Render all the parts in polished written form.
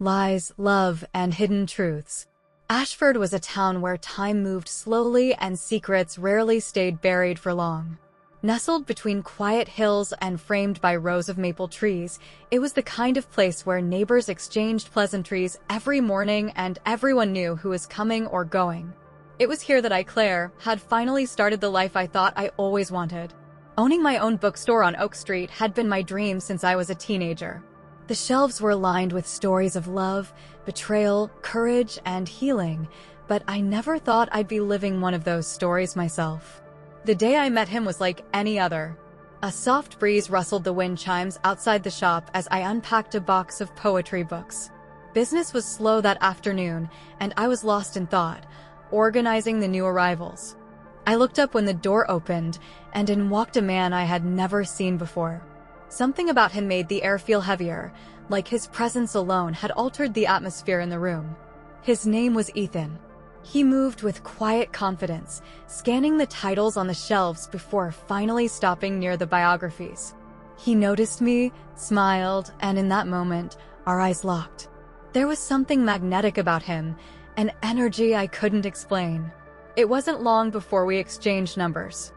lies, love, and hidden truths. Ashford was a town where time moved slowly and secrets rarely stayed buried for long. Nestled between quiet hills and framed by rows of maple trees, it was the kind of place where neighbors exchanged pleasantries every morning and everyone knew who was coming or going. It was here that Claire, had finally started the life I thought I always wanted. Owning my own bookstore on Oak Street had been my dream since I was a teenager. The shelves were lined with stories of love, betrayal, courage, and healing, but I never thought I'd be living one of those stories myself. The day I met him was like any other. A soft breeze rustled the wind chimes outside the shop as I unpacked a box of poetry books. Business was slow that afternoon, and I was lost in thought, organizing the new arrivals. I looked up when the door opened, and in walked a man I had never seen before. Something about him made the air feel heavier, like his presence alone had altered the atmosphere in the room. His name was Ethan. He moved with quiet confidence, scanning the titles on the shelves before finally stopping near the biographies. He noticed me, smiled, and in that moment, our eyes locked. There was something magnetic about him, an energy I couldn't explain. It wasn't long before we exchanged numbers.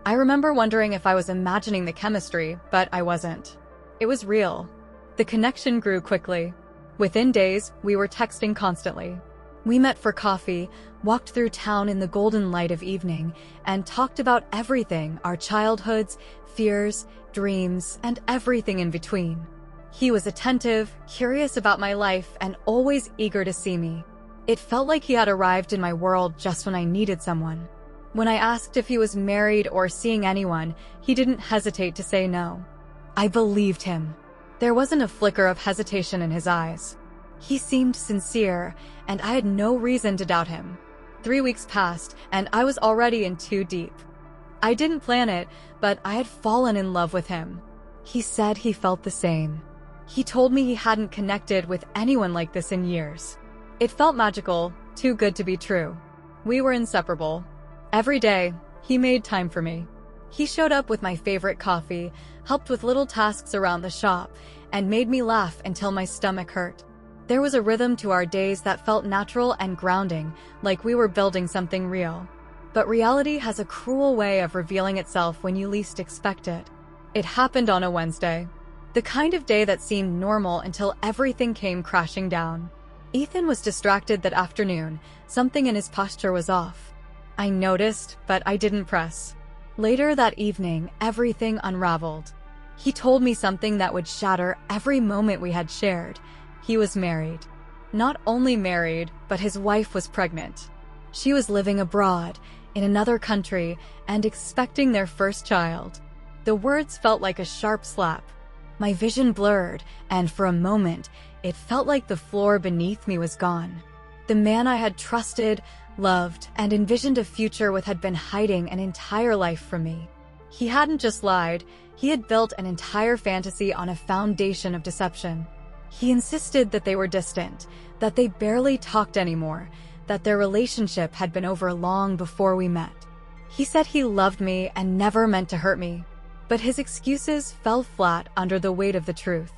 I remember wondering if I was imagining the chemistry, but I wasn't. It was real. The connection grew quickly. Within days, we were texting constantly. We met for coffee, walked through town in the golden light of evening, and talked about everything, our childhoods, fears, dreams, and everything in between. He was attentive, curious about my life, and always eager to see me. It felt like he had arrived in my world just when I needed someone. When I asked if he was married or seeing anyone, he didn't hesitate to say no. I believed him. There wasn't a flicker of hesitation in his eyes. He seemed sincere, and I had no reason to doubt him. 3 weeks passed, and I was already in too deep. I didn't plan it, but I had fallen in love with him. He said he felt the same. He told me he hadn't connected with anyone like this in years. It felt magical, too good to be true. We were inseparable. Every day, he made time for me. He showed up with my favorite coffee, helped with little tasks around the shop, and made me laugh until my stomach hurt. There was a rhythm to our days that felt natural and grounding, like we were building something real. But reality has a cruel way of revealing itself when you least expect it. It happened on a Wednesday. The kind of day that seemed normal until everything came crashing down. Ethan was distracted that afternoon. Something in his posture was off. I noticed, but I didn't press. Later that evening, everything unraveled. He told me something that would shatter every moment we had shared. He was married. Not only married, but his wife was pregnant. She was living abroad, in another country, and expecting their first child. The words felt like a sharp slap. My vision blurred, and for a moment, it felt like the floor beneath me was gone. The man I had trusted, loved, and envisioned a future with had been hiding an entire life from me. He hadn't just lied, he had built an entire fantasy on a foundation of deception. He insisted that they were distant, that they barely talked anymore, that their relationship had been over long before we met. He said he loved me and never meant to hurt me, but his excuses fell flat under the weight of the truth.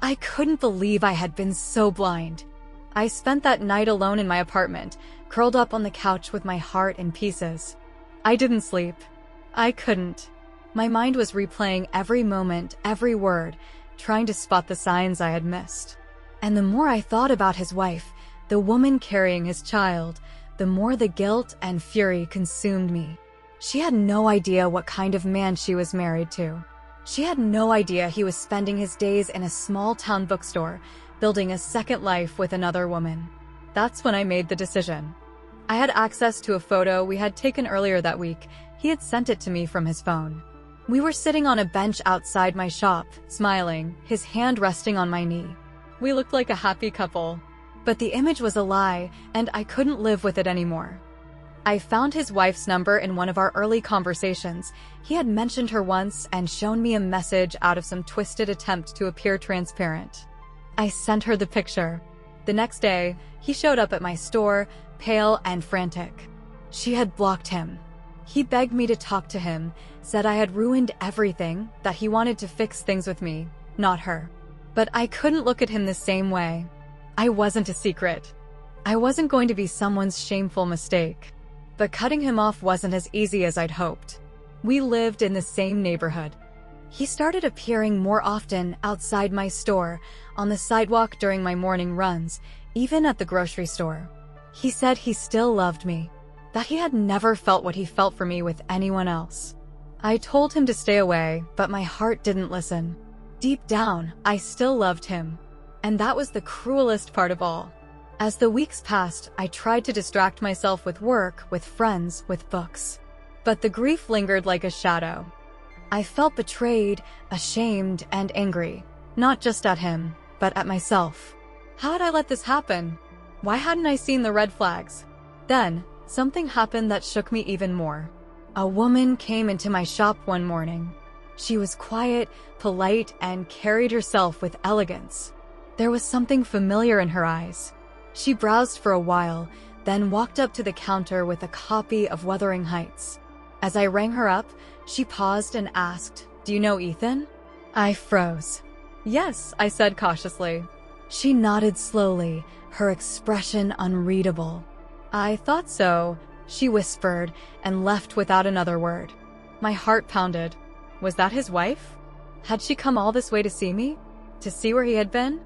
I couldn't believe I had been so blind. I spent that night alone in my apartment, curled up on the couch with my heart in pieces. I didn't sleep. I couldn't. My mind was replaying every moment, every word, trying to spot the signs I had missed. And the more I thought about his wife, the woman carrying his child, the more the guilt and fury consumed me. She had no idea what kind of man she was married to. She had no idea he was spending his days in a small-town bookstore, building a second life with another woman. That's when I made the decision. I had access to a photo we had taken earlier that week. He had sent it to me from his phone. We were sitting on a bench outside my shop, smiling, his hand resting on my knee. We looked like a happy couple. But the image was a lie, and I couldn't live with it anymore. I found his wife's number in one of our early conversations. He had mentioned her once and shown me a message out of some twisted attempt to appear transparent. I sent her the picture. The next day, he showed up at my store, pale and frantic. She had blocked him. He begged me to talk to him, said I had ruined everything, that he wanted to fix things with me, not her. But I couldn't look at him the same way. I wasn't a secret. I wasn't going to be someone's shameful mistake. But cutting him off wasn't as easy as I'd hoped. We lived in the same neighborhood. He started appearing more often outside my store, on the sidewalk during my morning runs, even at the grocery store. He said he still loved me, that he had never felt what he felt for me with anyone else. I told him to stay away, but my heart didn't listen. Deep down, I still loved him. And that was the cruelest part of all. As the weeks passed, I tried to distract myself with work, with friends, with books. But the grief lingered like a shadow. I felt betrayed, ashamed, and angry. Not just at him, but at myself. How had I let this happen? Why hadn't I seen the red flags? Then, something happened that shook me even more. A woman came into my shop one morning. She was quiet, polite, and carried herself with elegance. There was something familiar in her eyes. She browsed for a while, then walked up to the counter with a copy of Wuthering Heights. As I rang her up, she paused and asked, "Do you know Ethan?" I froze. "Yes," I said cautiously. She nodded slowly, her expression unreadable. "I thought so," she whispered, and left without another word. My heart pounded. Was that his wife? Had she come all this way to see me? To see where he had been?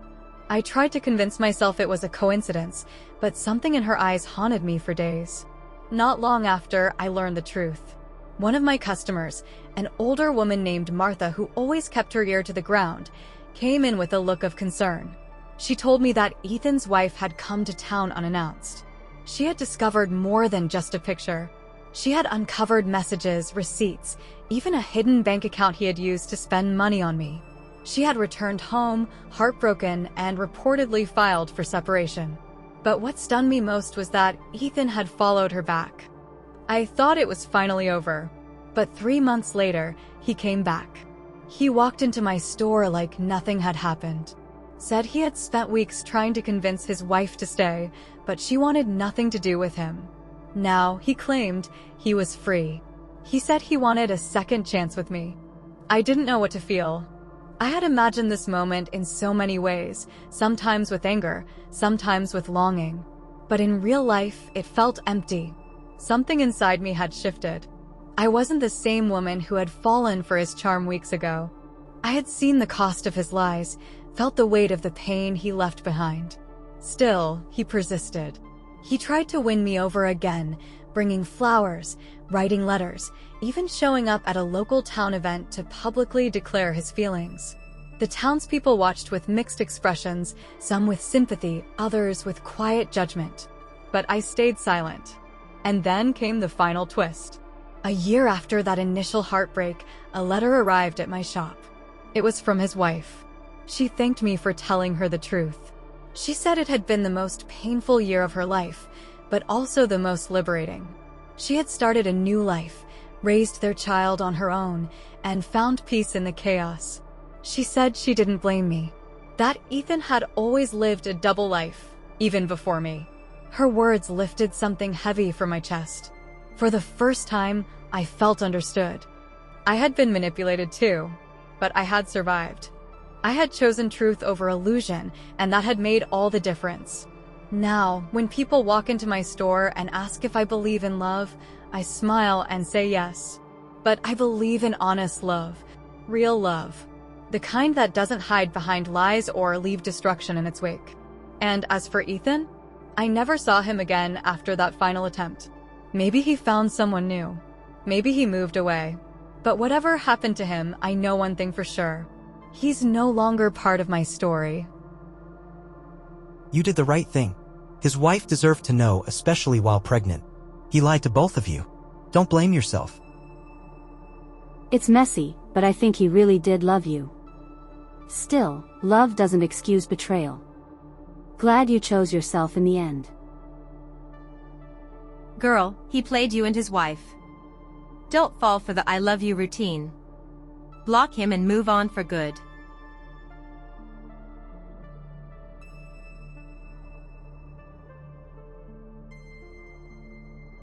I tried to convince myself it was a coincidence, but something in her eyes haunted me for days. Not long after, I learned the truth. One of my customers, an older woman named Martha who always kept her ear to the ground, came in with a look of concern. She told me that Ethan's wife had come to town unannounced. She had discovered more than just a picture. She had uncovered messages, receipts, even a hidden bank account he had used to spend money on me. She had returned home, heartbroken, and reportedly filed for separation. But what stunned me most was that Ethan had followed her back. I thought it was finally over, but 3 months later, he came back. He walked into my store like nothing had happened. Said he had spent weeks trying to convince his wife to stay, but she wanted nothing to do with him. Now, he claimed, he was free. He said he wanted a second chance with me. I didn't know what to feel. I had imagined this moment in so many ways, sometimes with anger, sometimes with longing. But in real life, it felt empty. Something inside me had shifted. I wasn't the same woman who had fallen for his charm weeks ago. I had seen the cost of his lies, felt the weight of the pain he left behind. Still, he persisted. He tried to win me over again, bringing flowers, writing letters, even showing up at a local town event to publicly declare his feelings. The townspeople watched with mixed expressions, some with sympathy, others with quiet judgment. But I stayed silent. And then came the final twist. A year after that initial heartbreak, a letter arrived at my shop. It was from his wife. She thanked me for telling her the truth. She said it had been the most painful year of her life, but also the most liberating. She had started a new life, raised their child on her own, and found peace in the chaos. She said she didn't blame me, that Ethan had always lived a double life, even before me. Her words lifted something heavy from my chest. For the first time, I felt understood. I had been manipulated too, but I had survived. I had chosen truth over illusion, and that had made all the difference. Now, when people walk into my store and ask if I believe in love, I smile and say yes. But I believe in honest love, real love, the kind that doesn't hide behind lies or leave destruction in its wake. And as for Ethan, I never saw him again after that final attempt. Maybe he found someone new. Maybe he moved away. But whatever happened to him, I know one thing for sure. He's no longer part of my story. You did the right thing. His wife deserved to know, especially while pregnant. He lied to both of you. Don't blame yourself. It's messy, but I think he really did love you. Still, love doesn't excuse betrayal. Glad you chose yourself in the end. Girl, he played you and his wife. Don't fall for the I love you routine. Block him and move on for good.